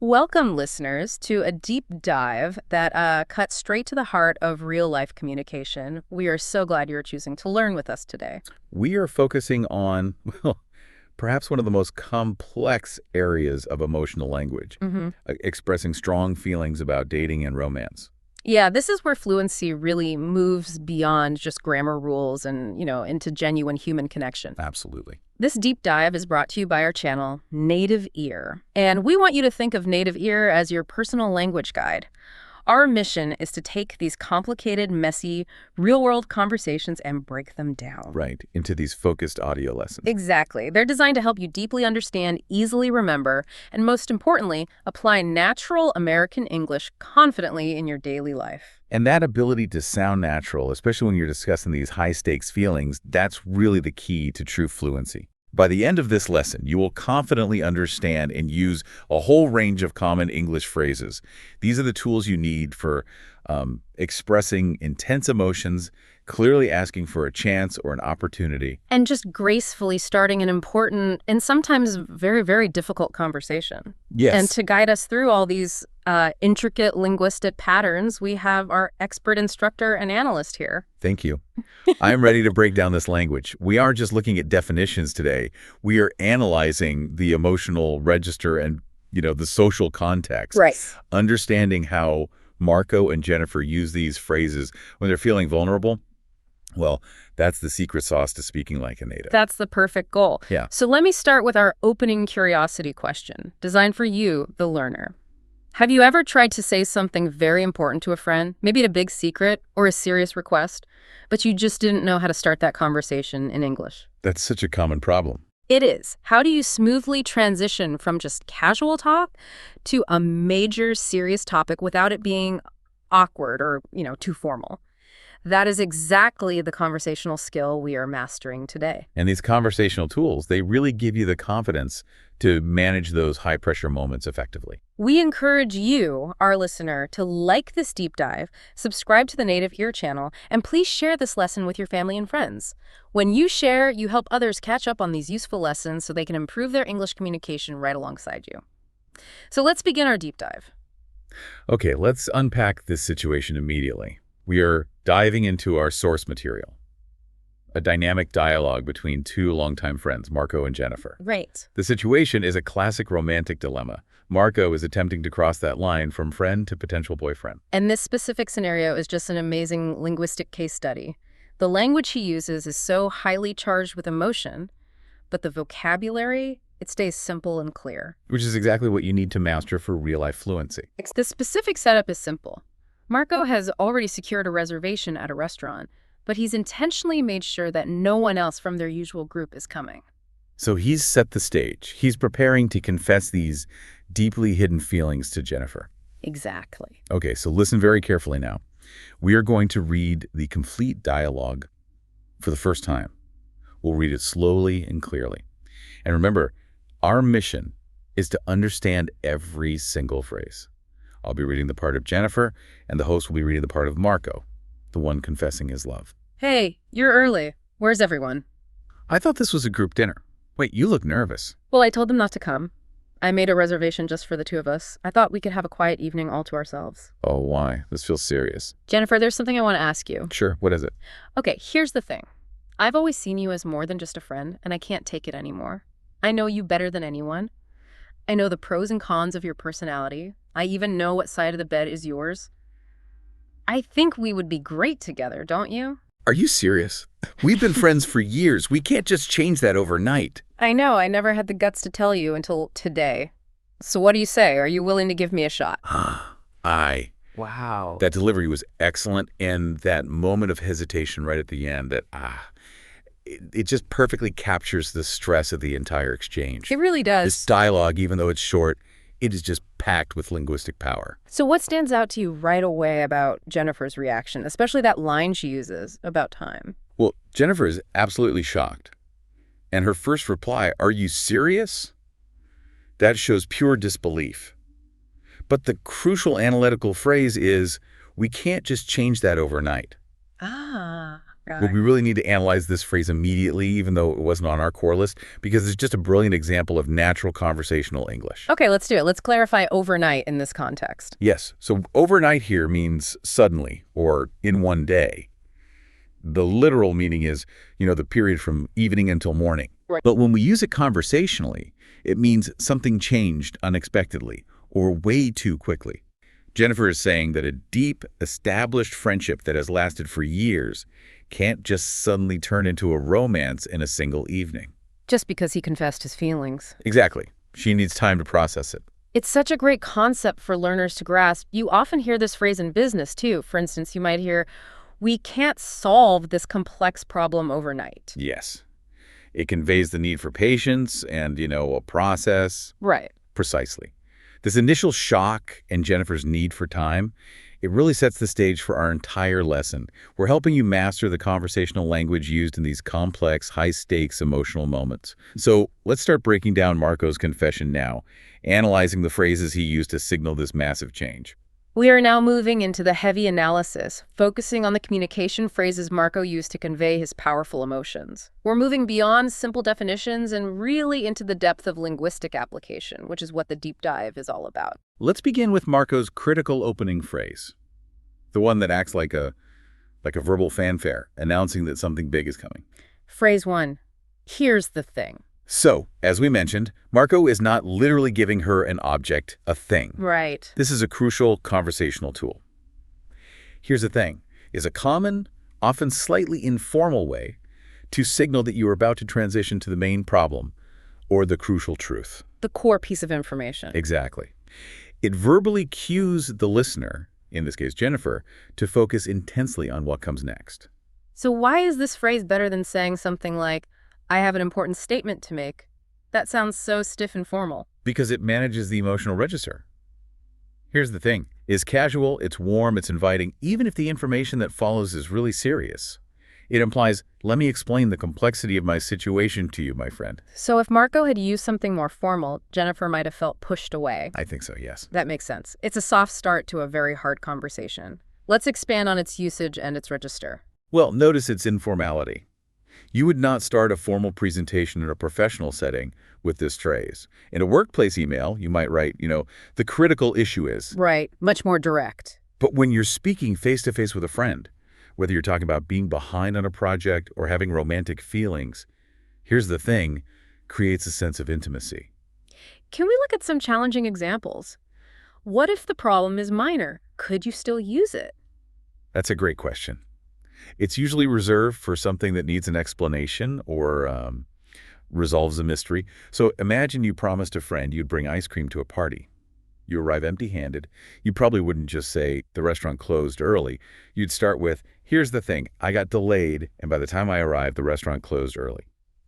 Welcome, listeners, to a deep dive that cuts straight to the heart of real-life communication. We are so glad you're choosing to learn with us today. We are focusing on, well, perhaps one of the most complex areas of emotional language, expressing strong feelings about dating and romance. Yeah, this is where fluency really moves beyond just grammar rules and, into genuine human connection. Absolutely. This deep dive is brought to you by our channel, Native Ear. And we want you to think of Native Ear as your personal language guide. Our mission is to take these complicated, messy, real-world conversations and break them down. Right, into these focused audio lessons. Exactly. They're designed to help you deeply understand, easily remember, and most importantly, apply natural American English confidently in your daily life. And that ability to sound natural, especially when you're discussing these high-stakes feelings, that's really the key to true fluency. By the end of this lesson, you will confidently understand and use a whole range of common English phrases. These are the tools you need for expressing intense emotions, clearly asking for a chance or an opportunity. And just gracefully starting an important and sometimes very, very difficult conversation. Yes. And to guide us through all these intricate linguistic patterns, we have our expert instructor and analyst here. Thank you. I'm ready to break down this language. We aren't just looking at definitions today. We are analyzing the emotional register and, the social context. Right. Understanding how Marco and Jennifer use these phrases when they're feeling vulnerable. Well, that's the secret sauce to speaking like a native. That's the perfect goal. Yeah. So let me start with our opening curiosity question, designed for you, the learner. Have you ever tried to say something very important to a friend, maybe a big secret or a serious request, but you just didn't know how to start that conversation in English? That's such a common problem. It is. How do you smoothly transition from just casual talk to a major serious topic without it being awkward or, too formal? That is exactly the conversational skill we are mastering today. And these conversational tools, they really give you the confidence to manage those high-pressure moments effectively. We encourage you, our listener, to like this deep dive, subscribe to the Native Ear channel, and please share this lesson with your family and friends. When you share, you help others catch up on these useful lessons so they can improve their English communication right alongside you. So let's begin our deep dive. Okay, let's unpack this situation immediately. We are diving into our source material, a dynamic dialogue between two longtime friends, Marco and Jennifer. Right. The situation is a classic romantic dilemma. Marco is attempting to cross that line from friend to potential boyfriend. And this specific scenario is just an amazing linguistic case study. The language he uses is so highly charged with emotion, but the vocabulary, it stays simple and clear. Which is exactly what you need to master for real-life fluency. The specific setup is simple. Marco has already secured a reservation at a restaurant, but he's intentionally made sure that no one else from their usual group is coming. So he's set the stage. He's preparing to confess these deeply hidden feelings to Jennifer. Exactly. Okay, so listen very carefully now. We are going to read the complete dialogue for the first time. We'll read it slowly and clearly. And remember, our mission is to understand every single phrase. I'll be reading the part of Jennifer, and the host will be reading the part of Marco, the one confessing his love. Hey, you're early. Where's everyone? I thought this was a group dinner. Wait, you look nervous. Well, I told them not to come. I made a reservation just for the two of us. I thought we could have a quiet evening all to ourselves. Oh, why? This feels serious. Jennifer, there's something I want to ask you. Sure, what is it? Okay, here's the thing. I've always seen you as more than just a friend, and I can't take it anymore. I know you better than anyone. I know the pros and cons of your personality. I even know what side of the bed is yours. I think we would be great together, don't you? Are you serious? We've been friends for years. We can't just change that overnight. I know. I never had the guts to tell you until today. So what do you say? Are you willing to give me a shot? Wow. That delivery was excellent, and that moment of hesitation right at the end, it just perfectly captures the stress of the entire exchange. It really does. This dialogue, even though it's short, it is just packed with linguistic power. So what stands out to you right away about Jennifer's reaction, especially that line she uses about time? Well, Jennifer is absolutely shocked. And her first reply, "Are you serious?" That shows pure disbelief. But the crucial analytical phrase is, "We can't just change that overnight." But we really need to analyze this phrase immediately, even though it wasn't on our core list, because it's just a brilliant example of natural conversational English. Okay, let's do it. Let's clarify overnight in this context. Yes, so overnight here means suddenly or in one day. The literal meaning is, the period from evening until morning. Right. But when we use it conversationally, it means something changed unexpectedly or way too quickly. Jennifer is saying that a deep, established friendship that has lasted for years can't just suddenly turn into a romance in a single evening. Just because he confessed his feelings. Exactly. She needs time to process it. It's such a great concept for learners to grasp. You often hear this phrase in business, too. For instance, you might hear, we can't solve this complex problem overnight. Yes. It conveys the need for patience and, a process. Right. Precisely. This initial shock and Jennifer's need for time, it really sets the stage for our entire lesson. We're helping you master the conversational language used in these complex, high-stakes emotional moments. So let's start breaking down Marco's confession now, analyzing the phrases he used to signal this massive change. We are now moving into the heavy analysis, focusing on the communication phrases Marco used to convey his powerful emotions. We're moving beyond simple definitions and really into the depth of linguistic application, which is what the deep dive is all about. Let's begin with Marco's critical opening phrase, the one that acts like a verbal fanfare, announcing that something big is coming. Phrase 1, here's the thing. So, as we mentioned, Marco is not literally giving her an object, a thing. Right. This is a crucial conversational tool. Here's the thing, is a common, often slightly informal way to signal that you are about to transition to the main problem or the crucial truth. The core piece of information. Exactly. It verbally cues the listener, in this case Jennifer, to focus intensely on what comes next. So why is this phrase better than saying something like, I have an important statement to make? That sounds so stiff and formal. Because it manages the emotional register. Here's the thing. It's casual, it's warm, it's inviting, even if the information that follows is really serious. It implies, let me explain the complexity of my situation to you, my friend. So if Marco had used something more formal, Jennifer might have felt pushed away. I think so, yes. That makes sense. It's a soft start to a very hard conversation. Let's expand on its usage and its register. Well, notice its informality. You would not start a formal presentation in a professional setting with this phrase. In a workplace email, you might write, the critical issue is. Right, much more direct. But when you're speaking face-to-face with a friend, whether you're talking about being behind on a project or having romantic feelings, here's the thing, creates a sense of intimacy. Can we look at some challenging examples? What if the problem is minor? Could you still use it? That's a great question. It's usually reserved for something that needs an explanation or resolves a mystery. So imagine you promised a friend you'd bring ice cream to a party. You arrive empty-handed. You probably wouldn't just say, the restaurant closed early. You'd start with, here's the thing, I got delayed, and by the time I arrived, the restaurant closed early.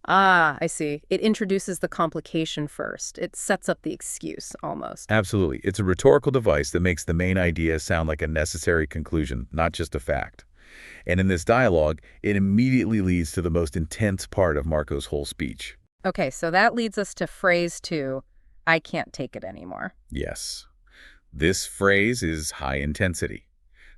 Ah, I see. It introduces the complication first. It sets up the excuse, almost. Absolutely. It's a rhetorical device that makes the main idea sound like a necessary conclusion, not just a fact. And in this dialogue, it immediately leads to the most intense part of Marco's whole speech. Okay, so that leads us to phrase 2, I can't take it anymore. Yes. This phrase is high intensity.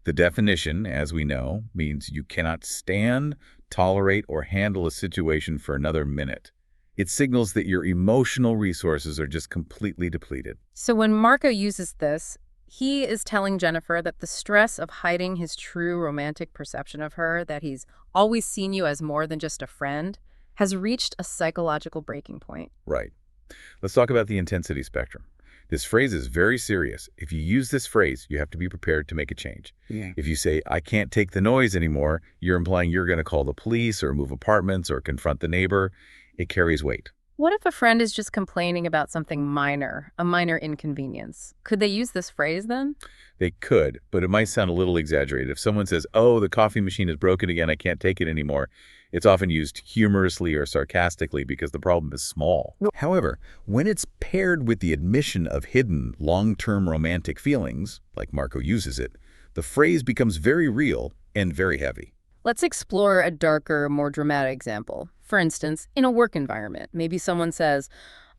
The definition, as we know, means you cannot stand, tolerate, or handle a situation for another minute. It signals that your emotional resources are just completely depleted. So when Marco uses this, he is telling Jennifer that the stress of hiding his true romantic perception of her, that he's always seen you as more than just a friend, has reached a psychological breaking point. Right. Let's talk about the intensity spectrum. This phrase is very serious. If you use this phrase, you have to be prepared to make a change. Yeah. If you say, I can't take the noise anymore, you're implying you're going to call the police or move apartments or confront the neighbor. It carries weight. What if a friend is just complaining about something minor, a minor inconvenience? Could they use this phrase then? They could, but it might sound a little exaggerated. If someone says, oh, the coffee machine is broken again, I can't take it anymore, it's often used humorously or sarcastically because the problem is small. However, when it's paired with the admission of hidden, long-term romantic feelings, like Marco uses it, the phrase becomes very real and very heavy. Let's explore a darker, more dramatic example. For instance, in a work environment, maybe someone says,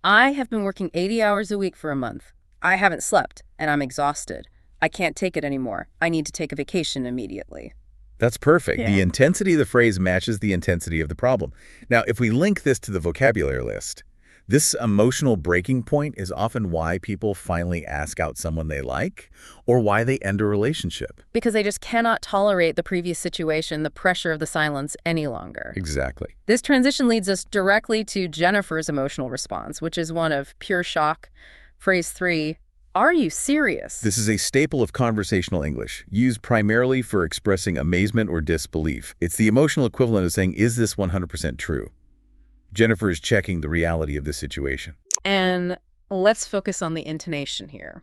I have been working 80 hours a week for a month. I haven't slept, and I'm exhausted. I can't take it anymore. I need to take a vacation immediately. That's perfect. Yeah. The intensity of the phrase matches the intensity of the problem. Now, if we link this to the vocabulary list, this emotional breaking point is often why people finally ask out someone they like or why they end a relationship. Because they just cannot tolerate the previous situation, the pressure of the silence any longer. Exactly. This transition leads us directly to Jennifer's emotional response, which is one of pure shock. Phrase 3, are you serious? This is a staple of conversational English, used primarily for expressing amazement or disbelief. It's the emotional equivalent of saying, is this 100% true? Jennifer is checking the reality of this situation. And let's focus on the intonation here.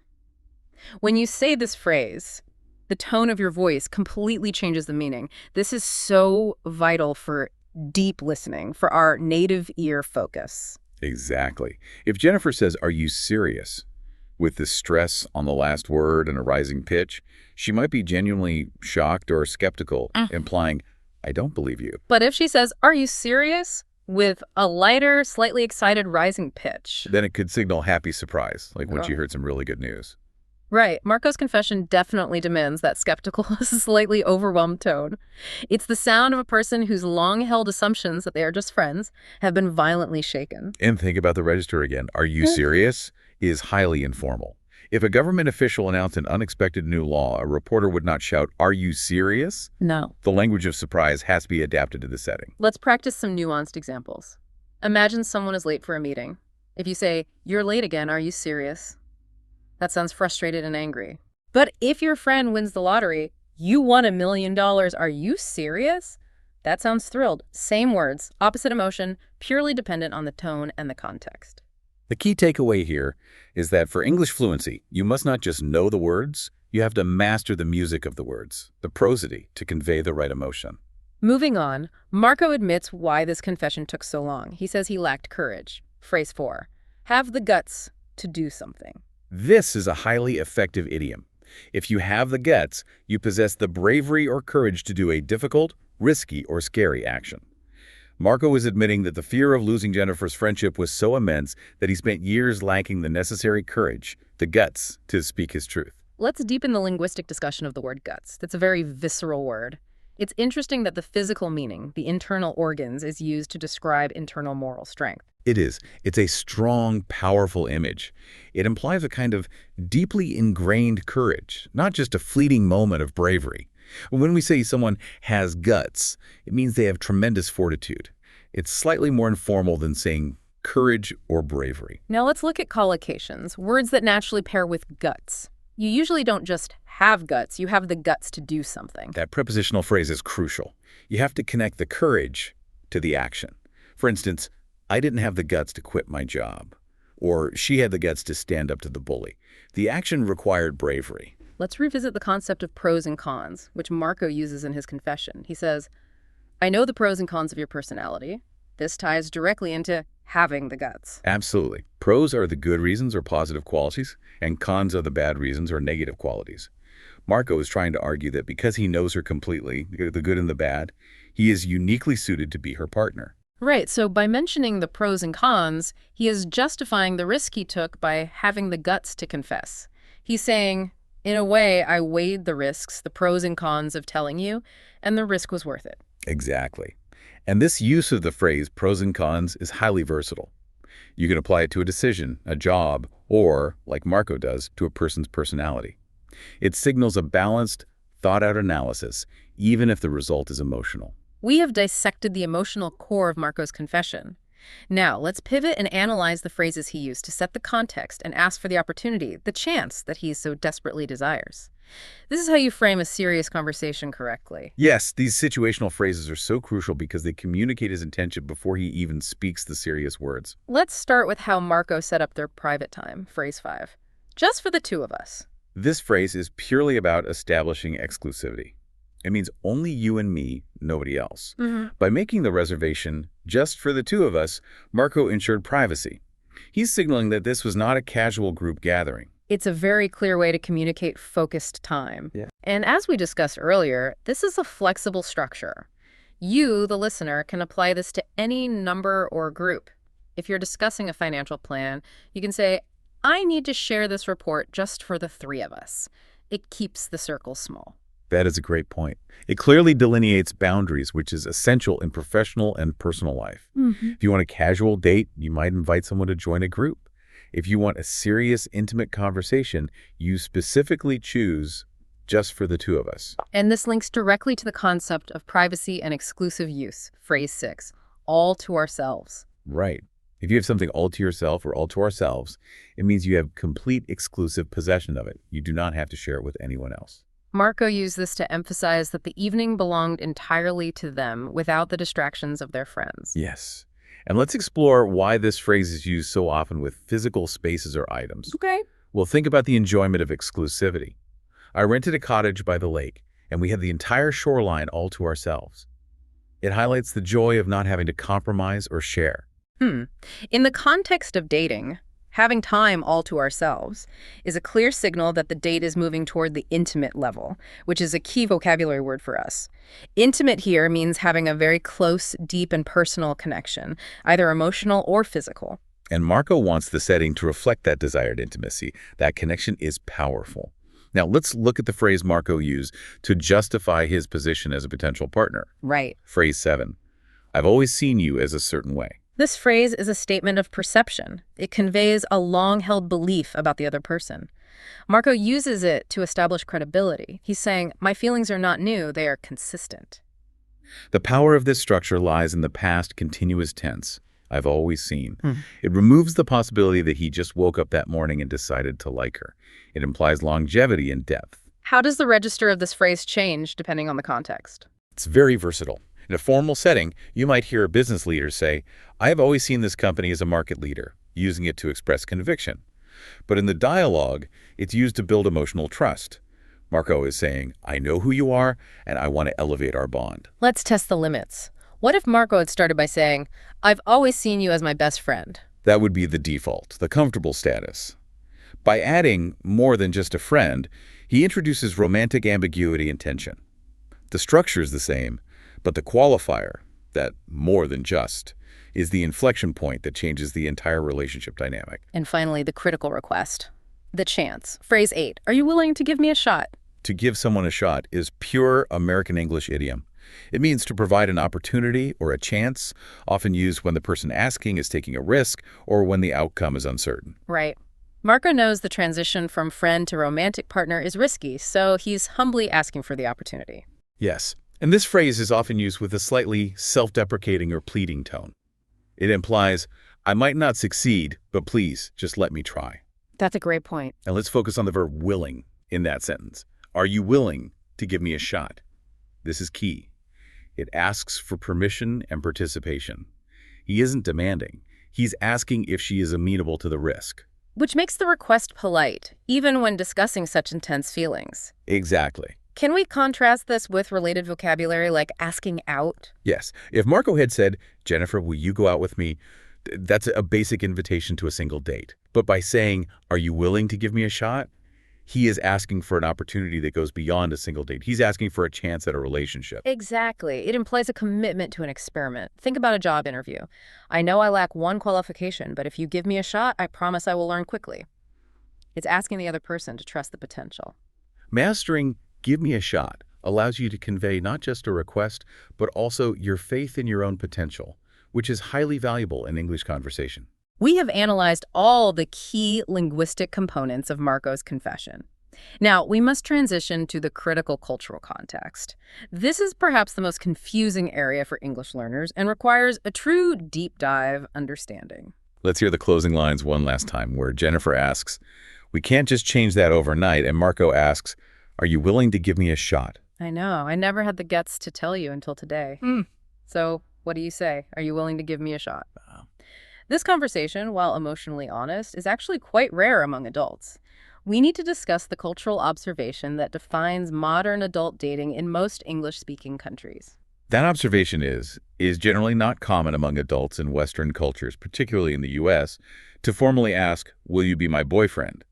When you say this phrase, the tone of your voice completely changes the meaning. This is so vital for deep listening, for our native ear focus. Exactly. If Jennifer says, are you serious? With the stress on the last word and a rising pitch, she might be genuinely shocked or skeptical, implying, I don't believe you. But if she says, are you serious? With a lighter, slightly excited rising pitch. Then it could signal happy surprise, like when she heard some really good news. Right. Marco's confession definitely demands that skeptical, slightly overwhelmed tone. It's the sound of a person whose long-held assumptions that they are just friends have been violently shaken. And think about the register again. Are you serious? Is highly informal. If a government official announced an unexpected new law, a reporter would not shout, are you serious? No. The language of surprise has to be adapted to the setting. Let's practice some nuanced examples. Imagine someone is late for a meeting. If you say, you're late again, are you serious? That sounds frustrated and angry. But if your friend wins the lottery, you won $1 million, are you serious? That sounds thrilled. Same words, opposite emotion, purely dependent on the tone and the context. The key takeaway here is that for English fluency, you must not just know the words, you have to master the music of the words, the prosody, to convey the right emotion. Moving on, Marco admits why this confession took so long. He says he lacked courage. Phrase 4, have the guts to do something. This is a highly effective idiom. If you have the guts, you possess the bravery or courage to do a difficult, risky, or scary action. Marco is admitting that the fear of losing Jennifer's friendship was so immense that he spent years lacking the necessary courage, the guts, to speak his truth. Let's deepen the linguistic discussion of the word guts. That's a very visceral word. It's interesting that the physical meaning, the internal organs, is used to describe internal moral strength. It is. It's a strong, powerful image. It implies a kind of deeply ingrained courage, not just a fleeting moment of bravery. When we say someone has guts, it means they have tremendous fortitude. It's slightly more informal than saying courage or bravery. Now let's look at collocations, words that naturally pair with guts. You usually don't just have guts, you have the guts to do something. That prepositional phrase is crucial. You have to connect the courage to the action. For instance, I didn't have the guts to quit my job. Or she had the guts to stand up to the bully. The action required bravery. Let's revisit the concept of pros and cons, which Marco uses in his confession. He says, I know the pros and cons of your personality. This ties directly into having the guts. Absolutely. Pros are the good reasons or positive qualities, and cons are the bad reasons or negative qualities. Marco is trying to argue that because he knows her completely, the good and the bad, he is uniquely suited to be her partner. Right, so by mentioning the pros and cons, he is justifying the risk he took by having the guts to confess. He's saying, in a way, I weighed the risks, the pros and cons of telling you, and the risk was worth it. Exactly. And this use of the phrase pros and cons is highly versatile. You can apply it to a decision, a job, or, like Marco does, to a person's personality. It signals a balanced, thought-out analysis, even if the result is emotional. We have dissected the emotional core of Marco's confession. Now, let's pivot and analyze the phrases he used to set the context and ask for the opportunity, the chance that he so desperately desires. This is how you frame a serious conversation correctly. Yes, these situational phrases are so crucial because they communicate his intention before he even speaks the serious words. Let's start with how Marco set up their private time, phrase 5. Just for the two of us. This phrase is purely about establishing exclusivity. It means only you and me, nobody else. By making the reservation just for the two of us, Marco ensured privacy. He's signaling that this was not a casual group gathering. It's a very clear way to communicate focused time. And as we discussed earlier, this is a flexible structure. You, the listener, can apply this to any number or group. If you're discussing a financial plan, you can say, I need to share this report just for the three of us. It keeps the circle small. That is a great point. It clearly delineates boundaries, which is essential in professional and personal life. If you want a casual date, you might invite someone to join a group. If you want a serious, intimate conversation, you specifically choose just for the two of us. And this links directly to the concept of privacy and exclusive use, phrase 6, all to ourselves. Right. If you have something all to yourself or all to ourselves, it means you have complete exclusive possession of it. You do not have to share it with anyone else. Marco used this to emphasize that the evening belonged entirely to them without the distractions of their friends. Yes. And let's explore why this phrase is used so often with physical spaces or items. Okay. Well, think about the enjoyment of exclusivity. I rented a cottage by the lake, and we had the entire shoreline all to ourselves. It highlights the joy of not having to compromise or share. In the context of dating, having time all to ourselves is a clear signal that the date is moving toward the intimate level, which is a key vocabulary word for us. Intimate here means having a very close, deep, and personal connection, either emotional or physical. And Marco wants the setting to reflect that desired intimacy. That connection is powerful. Now, let's look at the phrase Marco used to justify his position as a potential partner. Right. Phrase 7. I've always seen you as a certain way. This phrase is a statement of perception. It conveys a long-held belief about the other person. Marco uses it to establish credibility. He's saying, my feelings are not new, they are consistent. The power of this structure lies in the past continuous tense. I've always seen. It removes the possibility that he just woke up that morning and decided to like her. It implies longevity and depth. How does the register of this phrase change depending on the context? It's very versatile. In a formal setting, you might hear a business leader say, I have always seen this company as a market leader, using it to express conviction. But in the dialogue, it's used to build emotional trust. Marco is saying, I know who you are, and I want to elevate our bond. Let's test the limits. What if Marco had started by saying, I've always seen you as my best friend? That would be the default, the comfortable status. By adding more than just a friend, he introduces romantic ambiguity and tension. The structure is the same, but the qualifier, that more than just, is the inflection point that changes the entire relationship dynamic. And finally, the critical request. The chance. Phrase 8. Are you willing to give me a shot? To give someone a shot is pure American English idiom. It means to provide an opportunity or a chance, often used when the person asking is taking a risk or when the outcome is uncertain. Right. Marco knows the transition from friend to romantic partner is risky, so he's humbly asking for the opportunity. Yes. And this phrase is often used with a slightly self-deprecating or pleading tone. It implies, I might not succeed, but please, just let me try. That's a great point. And let's focus on the verb willing in that sentence. Are you willing to give me a shot? This is key. It asks for permission and participation. He isn't demanding. He's asking if she is amenable to the risk. Which makes the request polite, even when discussing such intense feelings. Exactly. Can we contrast this with related vocabulary like asking out? Yes. If Marco had said, Jennifer, will you go out with me? That's a basic invitation to a single date. But by saying, are you willing to give me a shot? He is asking for an opportunity that goes beyond a single date. He's asking for a chance at a relationship. Exactly. It implies a commitment to an experiment. Think about a job interview. I know I lack one qualification, but if you give me a shot, I promise I will learn quickly. It's asking the other person to trust the potential. Mastering give me a shot allows you to convey not just a request, but also your faith in your own potential, which is highly valuable in English conversation. We have analyzed all the key linguistic components of Marco's confession. Now, we must transition to the critical cultural context. This is perhaps the most confusing area for English learners and requires a true deep dive understanding. Let's hear the closing lines one last time, where Jennifer asks, we can't just change that overnight, and Marco asks, are you willing to give me a shot? I know. I never had the guts to tell you until today. So what do you say? Are you willing to give me a shot? This conversation, while emotionally honest, is actually quite rare among adults. We need to discuss the cultural observation that defines modern adult dating in most English-speaking countries. That observation is generally not common among adults in Western cultures, particularly in the U.S., to formally ask, will you be my boyfriend?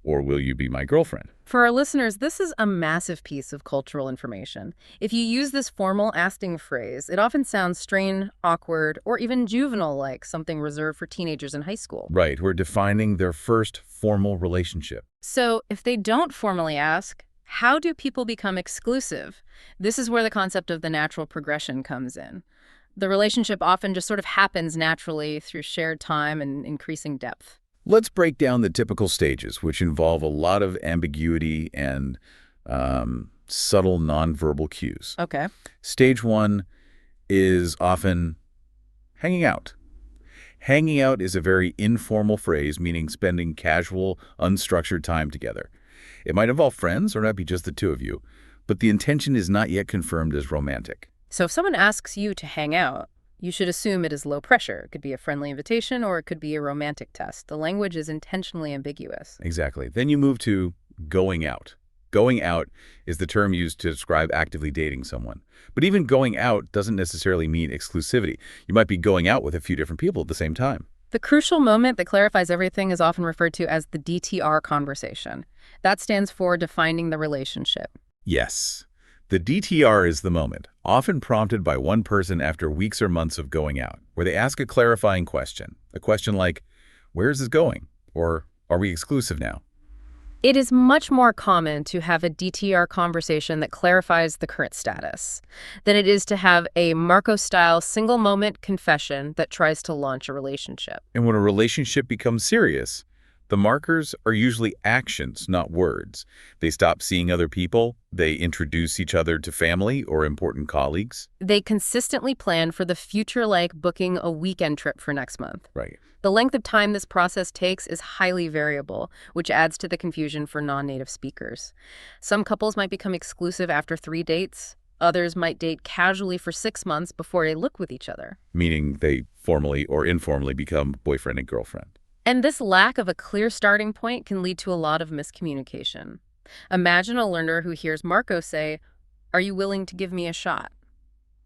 Or will you be my girlfriend? For our listeners, this is a massive piece of cultural information. If you use this formal asking phrase, it often sounds strained, awkward, or even juvenile, like something reserved for teenagers in high school. Right, we're defining their first formal relationship. So if they don't formally ask, How do people become exclusive? This is where the concept of the natural progression comes in. The relationship often just sort of happens naturally through shared time and increasing depth. Let's break down the typical stages, which involve a lot of ambiguity and subtle nonverbal cues. Okay. Stage one is often hanging out. Hanging out is a very informal phrase, meaning spending casual, unstructured time together. It might involve friends or not be just the two of you, but the intention is not yet confirmed as romantic. So if someone asks you to hang out, you should assume it is low pressure. It could be a friendly invitation or it could be a romantic test. The language is intentionally ambiguous. Exactly. Then you move to going out. Going out is the term used to describe actively dating someone. But even going out doesn't necessarily mean exclusivity. You might be going out with a few different people at the same time. The crucial moment that clarifies everything is often referred to as the DTR conversation. That stands for defining the relationship. Yes. The DTR is the moment, often prompted by one person after weeks or months of going out, where they ask a clarifying question. A question like, where is this going? Or, are we exclusive now? It is much more common to have a DTR conversation that clarifies the current status than it is to have a Marco-style single-moment confession that tries to launch a relationship. And when a relationship becomes serious, the markers are usually actions, not words. They stop seeing other people. They introduce each other to family or important colleagues. They consistently plan for the future, like booking a weekend trip for next month. Right. The length of time this process takes is highly variable, which adds to the confusion for non-native speakers. Some couples might become exclusive after 3 dates. Others might date casually for 6 months before they look with each other. Meaning they formally or informally become boyfriend and girlfriend. And this lack of a clear starting point can lead to a lot of miscommunication. Imagine a learner who hears Marco say, "Are you willing to give me a shot?"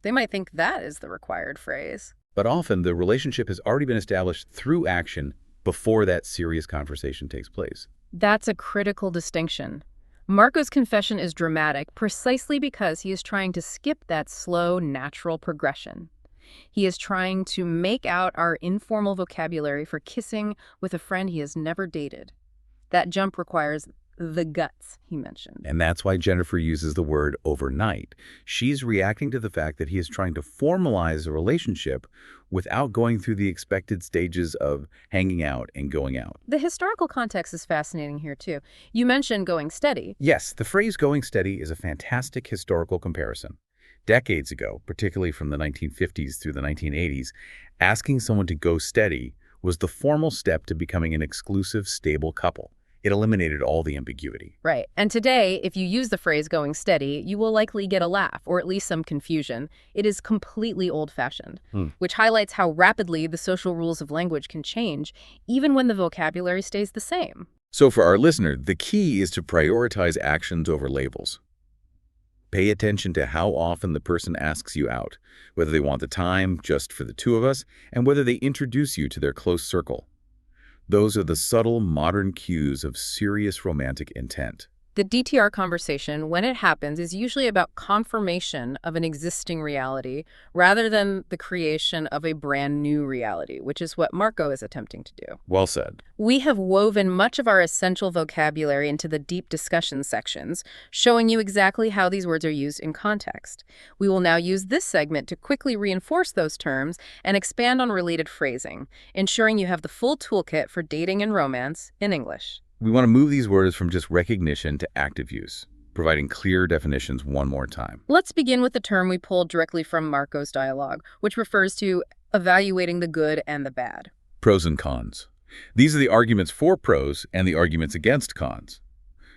They might think that is the required phrase. But often the relationship has already been established through action before that serious conversation takes place. That's a critical distinction. Marco's confession is dramatic precisely because he is trying to skip that slow, natural progression. He is trying to make out our informal vocabulary for kissing with a friend he has never dated. That jump requires the guts, he mentioned. And that's why Jennifer uses the word overnight. She's reacting to the fact that he is trying to formalize a relationship without going through the expected stages of hanging out and going out. The historical context is fascinating here, too. You mentioned going steady. Yes, the phrase going steady is a fantastic historical comparison. Decades ago, particularly from the 1950s through the 1980s, asking someone to go steady was the formal step to becoming an exclusive, stable couple. It eliminated all the ambiguity. Right. And today, if you use the phrase going steady, you will likely get a laugh or at least some confusion. It is completely old-fashioned, which highlights how rapidly the social rules of language can change, even when the vocabulary stays the same. So for our listener, the key is to prioritize actions over labels. Pay attention to how often the person asks you out, whether they want the time just for the two of us, and whether they introduce you to their close circle. Those are the subtle modern cues of serious romantic intent. The DTR conversation, when it happens, is usually about confirmation of an existing reality rather than the creation of a brand new reality, which is what Marco is attempting to do. Well said. We have woven much of our essential vocabulary into the deep discussion sections, showing you exactly how these words are used in context. We will now use this segment to quickly reinforce those terms and expand on related phrasing, ensuring you have the full toolkit for dating and romance in English. We want to move these words from just recognition to active use, providing clear definitions one more time. Let's begin with the term we pulled directly from Marco's dialogue, which refers to evaluating the good and the bad. Pros and cons. These are the arguments for pros and the arguments against cons.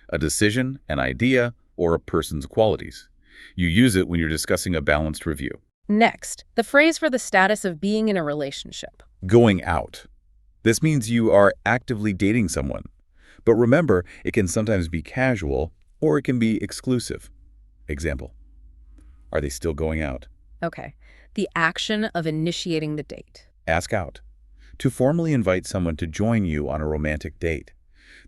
A decision, an idea, or a person's qualities. You use it when you're discussing a balanced review. Next, the phrase for the status of being in a relationship. Going out. This means you are actively dating someone. But remember, it can sometimes be casual or it can be exclusive. Example, are they still going out? Okay, the action of initiating the date. Ask out. To formally invite someone to join you on a romantic date.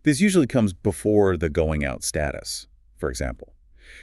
This usually comes before the going out status. For example,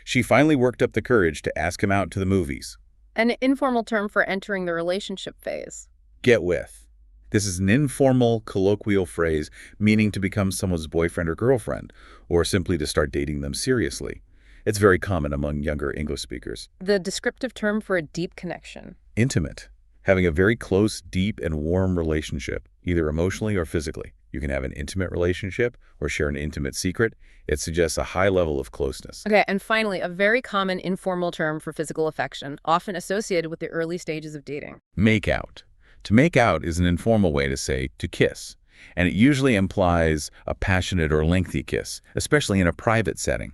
she finally worked up the courage to ask him out to the movies. An informal term for entering the relationship phase. Get with. This is an informal, colloquial phrase meaning to become someone's boyfriend or girlfriend, or simply to start dating them seriously. It's very common among younger English speakers. The descriptive term for a deep connection. Intimate. Having a very close, deep, and warm relationship, either emotionally or physically. You can have an intimate relationship or share an intimate secret. It suggests a high level of closeness. Okay, and finally, a very common informal term for physical affection, often associated with the early stages of dating. Make out. To make out is an informal way to say to kiss, and it usually implies a passionate or lengthy kiss, especially in a private setting.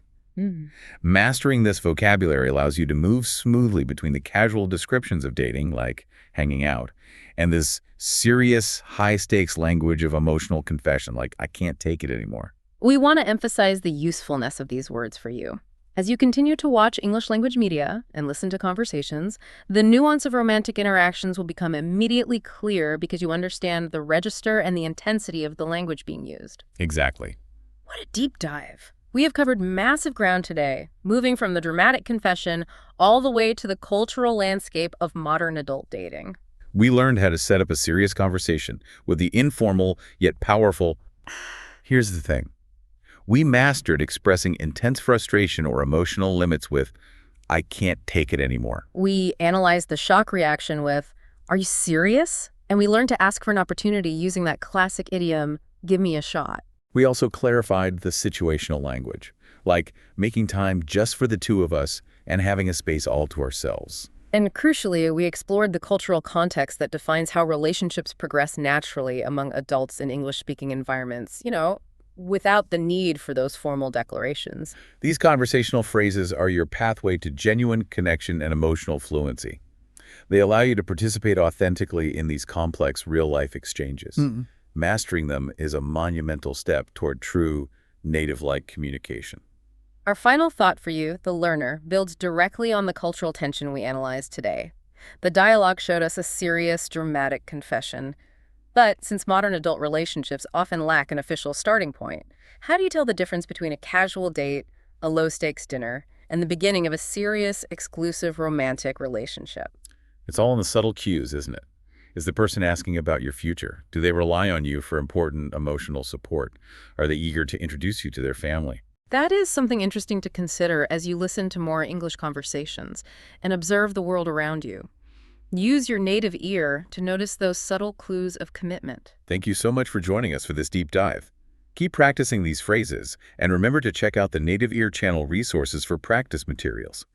Mastering this vocabulary allows you to move smoothly between the casual descriptions of dating, like hanging out, and this serious, high-stakes language of emotional confession, like I can't take it anymore. We want to emphasize the usefulness of these words for you. As you continue to watch English language media and listen to conversations, the nuance of romantic interactions will become immediately clear because you understand the register and the intensity of the language being used. Exactly. What a deep dive. We have covered massive ground today, moving from the dramatic confession all the way to the cultural landscape of modern adult dating. We learned how to set up a serious conversation with the informal yet powerful. Here's the thing. We mastered expressing intense frustration or emotional limits with, I can't take it anymore. We analyzed the shock reaction with, are you serious? And we learned to ask for an opportunity using that classic idiom, give me a shot. We also clarified the situational language, like making time just for the two of us and having a space all to ourselves. And crucially, we explored the cultural context that defines how relationships progress naturally among adults in English-speaking environments, without the need for those formal declarations. These conversational phrases are your pathway to genuine connection and emotional fluency. They allow you to participate authentically in these complex real-life exchanges. Mastering them is a monumental step toward true, native-like communication. Our final thought for you, the learner, builds directly on the cultural tension we analyzed today. The dialogue showed us a serious, dramatic confession. But since modern adult relationships often lack an official starting point, how do you tell the difference between a casual date, a low-stakes dinner, and the beginning of a serious, exclusive, romantic relationship? It's all in the subtle cues, isn't it? Is the person asking about your future? Do they rely on you for important emotional support? Are they eager to introduce you to their family? That is something interesting to consider as you listen to more English conversations and observe the world around you. Use your native ear to notice those subtle clues of commitment. Thank you so much for joining us for this deep dive. Keep practicing these phrases, and remember to check out the Native Ear channel resources for practice materials.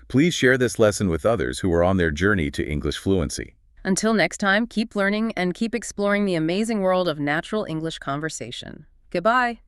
Please share this lesson with others who are on their journey to English fluency. Until next time, keep learning and keep exploring the amazing world of natural English conversation. Goodbye.